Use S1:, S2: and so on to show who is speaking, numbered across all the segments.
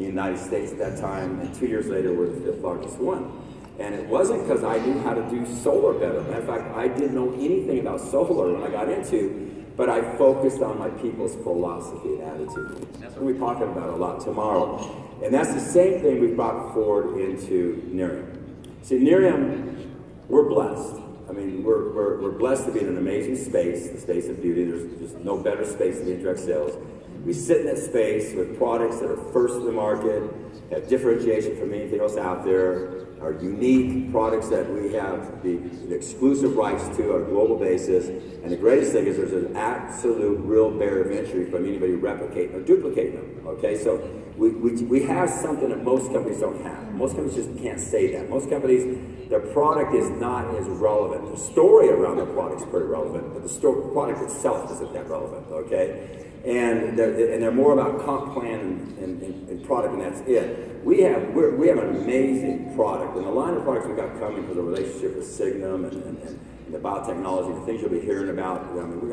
S1: the United States at that time, and 2 years later we're the 5th largest one. And it wasn't because I knew how to do solar better. Matter of fact, I didn't know anything about solar when I got into, but I focused on my people's philosophy and attitude. That's what we're talking about a lot tomorrow. And that's the same thing we brought forward into Nerium. See, Nerium, we're blessed. I mean, we're blessed to be in an amazing space, the space of beauty. There's no better space than direct sales. We sit in that space with products that are first in the market, have differentiation from anything else out there, are unique products that we have the exclusive rights to on a global basis. And the greatest thing is there's an absolute real barrier of entry from anybody replicating or duplicating them, okay? So we have something that most companies don't have. Most companies just can't say that. Most companies, their product is not as relevant. The story around their product is pretty relevant, but the product itself isn't that relevant, okay? And they're more about comp plan and product, and that's it. We have an amazing product, and the line of products we've got coming for the relationship with Signum and the biotechnology, the things you'll be hearing about. I mean,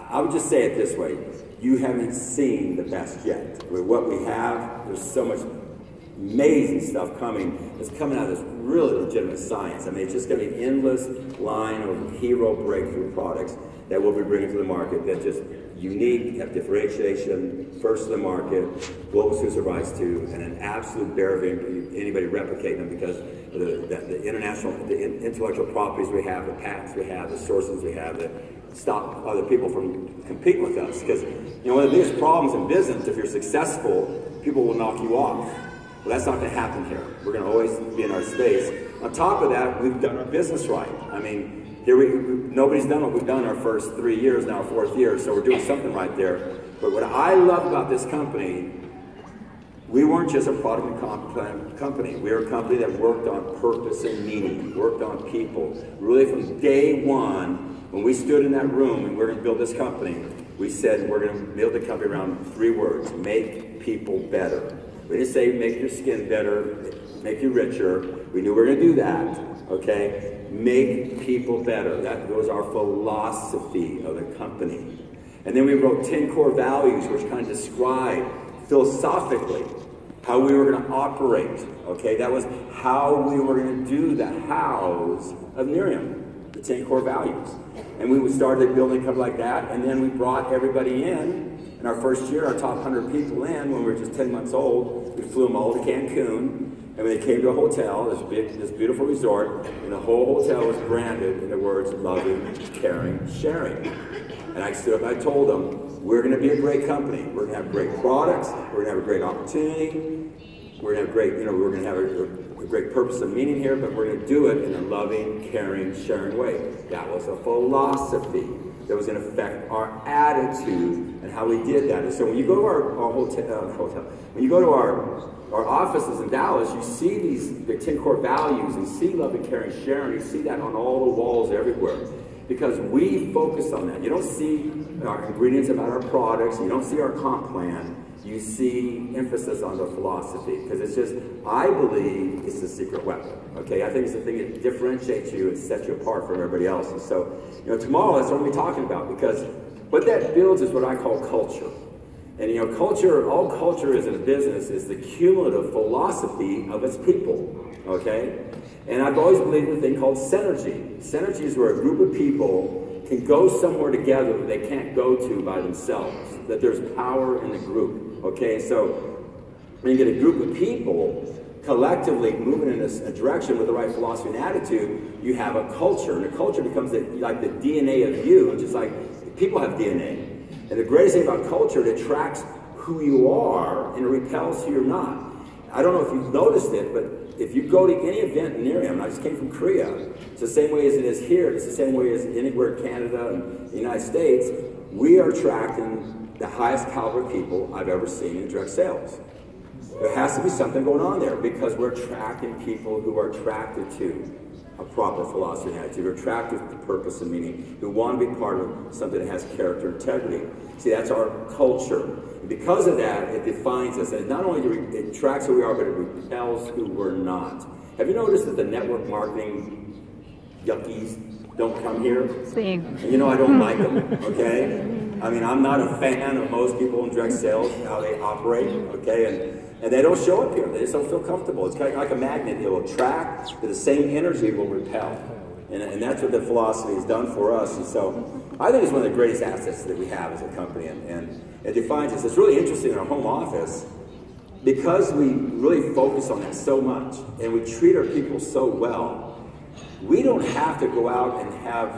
S1: I would just say it this way: you haven't seen the best yet. With what we have, there's so much amazing stuff coming. It's coming out of this really legitimate science. I mean, it's just going to be an endless line of hero breakthrough products that we'll be bringing to the market that just unique, have differentiation, first in the market, global exclusive rights to, and an absolute barrier of anybody replicating them because the intellectual properties we have, the patents we have, the sources we have that stop other people from competing with us. Because one of the biggest problems in business, if you're successful, people will knock you off. Well, that's not going to happen here. We're going to always be in our space. On top of that, we've done our business right. I mean, nobody's done what we've done our first 3 years, now 4th year, so we're doing something right there. But what I love about this company, we weren't just a product and comp company. We were a company that worked on purpose and meaning, worked on people. Really from day one, when we stood in that room and we were going to build this company, we said we're going to build the company around 3 words: make people better. We didn't say make your skin better, make you richer. We knew we were going to do that, okay? Make people better. That was our philosophy of the company. And then we wrote 10 core values, which kind of describe philosophically how we were going to operate, okay? That was how we were going to do the hows of Nerium, the 10 core values. And we started building a company like that, and then we brought everybody in. In our first year, our top 100 people in, when we were just 10 months old, we flew them all to Cancun. And when they came to a hotel, this beautiful resort, and the whole hotel was branded in the words loving, caring, sharing. And I stood up and I told them, we're going to be a great company. We're going to have great products. We're going to have a great opportunity. We're going to have great, we're going to have a great purpose and meaning here, but we're going to do it in a loving, caring, sharing way. That was a philosophy that was going to affect our attitude and how we did that. And so when you go to our hotel, when you go to our offices in Dallas, you see the 10 core values, and see love and caring, sharing. You see that on all the walls everywhere, because we focus on that. You don't see our ingredients about our products. You don't see our comp plan. You see emphasis on the philosophy, because it's just, I believe it's the secret weapon, okay? I think it's the thing that differentiates you and sets you apart from everybody else. And so, tomorrow that's what we'll be talking about, because what that builds is what I call culture. And culture, all culture is in a business is the cumulative philosophy of its people, okay? And I've always believed in a thing called synergy. Synergy is where a group of people can go somewhere together that they can't go to by themselves, that there's power in the group. Okay, so when you get a group of people collectively moving in a direction with the right philosophy and attitude, you have a culture, and the culture becomes like the DNA of you, just like people have DNA. And the greatest thing about culture, it attracts who you are and it repels who you're not. I don't know if you've noticed it, but if you go to any event in Nerium, I just came from Korea, it's the same way as it is here, it's the same way as anywhere in Canada and the United States, we are attracting the highest caliber people I've ever seen in direct sales. There has to be something going on there, because we're attracting people who are attracted to a proper philosophy and attitude, who are attracted to purpose and meaning, who want to be part of something that has character and integrity. See, that's our culture. And because of that, it defines us. And not only do it attracts who we are, but it repels who we're not. Have you noticed that the network marketing yuckies don't come here?
S2: Same.
S1: And I don't like them, okay? I mean, I'm not a fan of most people in direct sales, how they operate, okay? And they don't show up here. They just don't feel comfortable. It's kind of like a magnet. It will attract, but the same energy will repel. And that's what the philosophy has done for us. And so I think it's one of the greatest assets that we have as a company. And it defines us. It's really interesting in our home office because we really focus on that so much and we treat our people so well. We don't have to go out and have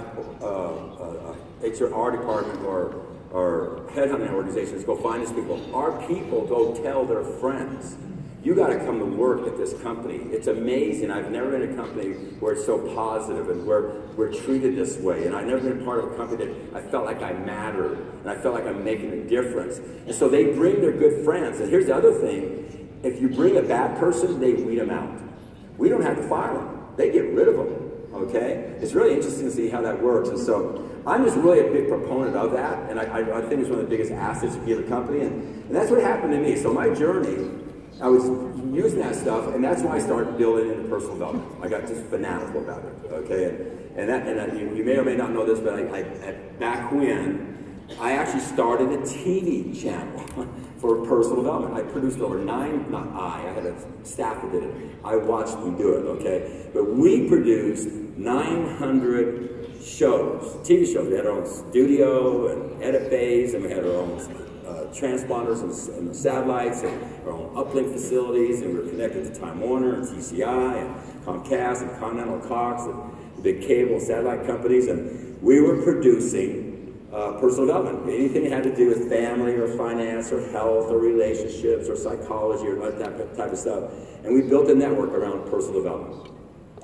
S1: HR department or headhunting organizations go find these people. Our people go tell their friends, you got to come to work at this company. It's amazing. I've never been in a company where it's so positive and where we're treated this way. And I've never been part of a company that I felt like I mattered and I felt like I'm making a difference. And so they bring their good friends. And here's the other thing. If you bring a bad person, they weed them out. We don't have to fire them. They get rid of them. Okay? It's really interesting to see how that works. And so I'm just really a big proponent of that. And I think it's one of the biggest assets you give a company. And that's what happened to me. So my journey, I was using that stuff, and that's why I started building into personal development. I got just fanatical about it, okay? And you may or may not know this, but back when, I actually started a TV channel for personal development. I produced over I had a staff that did it. I watched them do it, okay? But we produced 900 shows, TV shows. We had our own studio and edit bays, and we had our own transponders and satellites and our own uplink facilities, and we were connected to Time Warner and TCI and Comcast and Continental Cox and the big cable satellite companies, and we were producing personal development. Anything that had to do with family or finance or health or relationships or psychology or that type of stuff. And we built a network around personal development.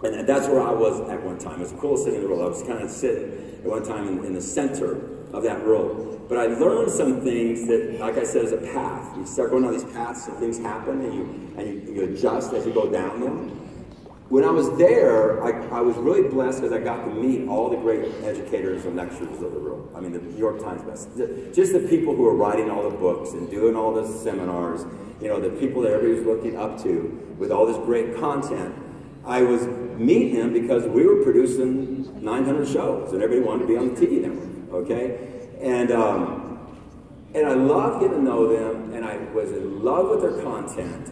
S1: And that's where I was at one time. It was the coolest thing in the world. I was kind of sitting at one time in the center of that world. But I learned some things that, like I said, is a path. You start going down these paths and things happen and you adjust as you go down them. When I was there, I was really blessed because I got to meet all the great educators and lecturers of the world. I mean, the New York Times best. Just the people who are writing all the books and doing all the seminars, you know, the people that everybody was looking up to with all this great content. I was meeting them because we were producing 900 shows and everybody wanted to be on the TV network, okay? And I loved getting to know them, and I was in love with their content.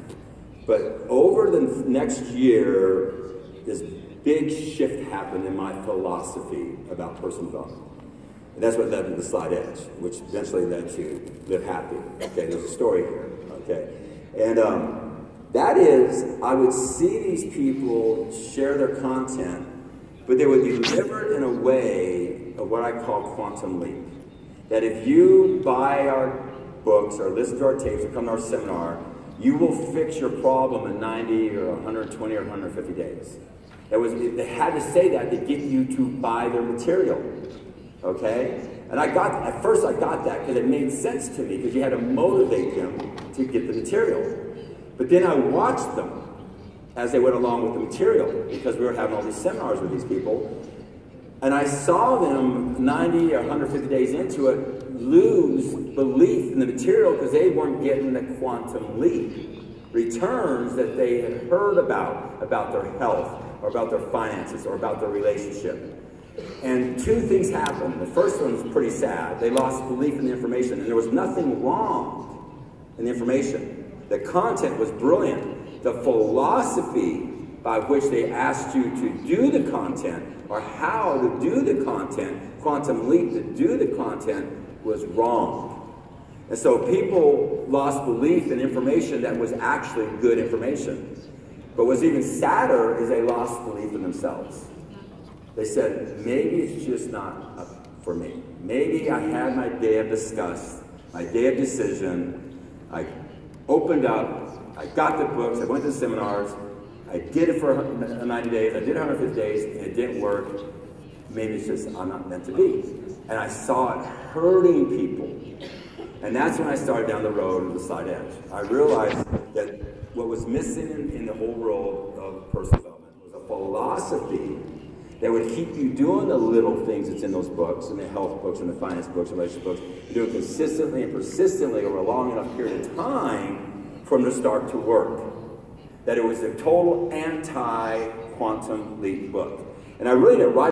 S1: But over the next year, this big shift happened in my philosophy about personal development. And that's what led to the Slide Edge, which eventually led to Live Happy. Okay, there's a story here, okay? And that is, I would see these people share their content, but they would deliver it in a way of what I call quantum leap. That if you buy our books or listen to our tapes or come to our seminar, you will fix your problem in 90 or 120 or 150 days. They had to say that to get you to buy their material, okay? And at first I got that because it made sense to me because you had to motivate them to get the material. But then I watched them as they went along with the material because we were having all these seminars with these people. And I saw them 90 or 150 days into it lose belief in the material because they weren't getting the quantum leap returns that they had heard about their health or about their finances or about their relationship. And two things happened. The first one was pretty sad. They lost belief in the information, and there was nothing wrong in the information. The content was brilliant. The philosophy by which they asked you to do the content or how to do the content, quantum leap to do the content, was wrong. And so people lost belief in information that was actually good information. But what's even sadder is they lost belief in themselves. They said, maybe it's just not up for me. Maybe I had my day of disgust, my day of decision. I opened up, I got the books, I went to seminars, I did it for 90 days, I did 150 days, and it didn't work. Maybe it's just I'm not meant to be. And I saw it hurting people. And that's when I started down the road of the Slide Edge. I realized that what was missing in the whole world of personal development was a philosophy that would keep you doing the little things that's in those books, and the health books, and the finance books, and relationship books, and do it consistently and persistently over a long enough period of time for them to start to work. That it was a total anti-quantum leap book. And I really didn't write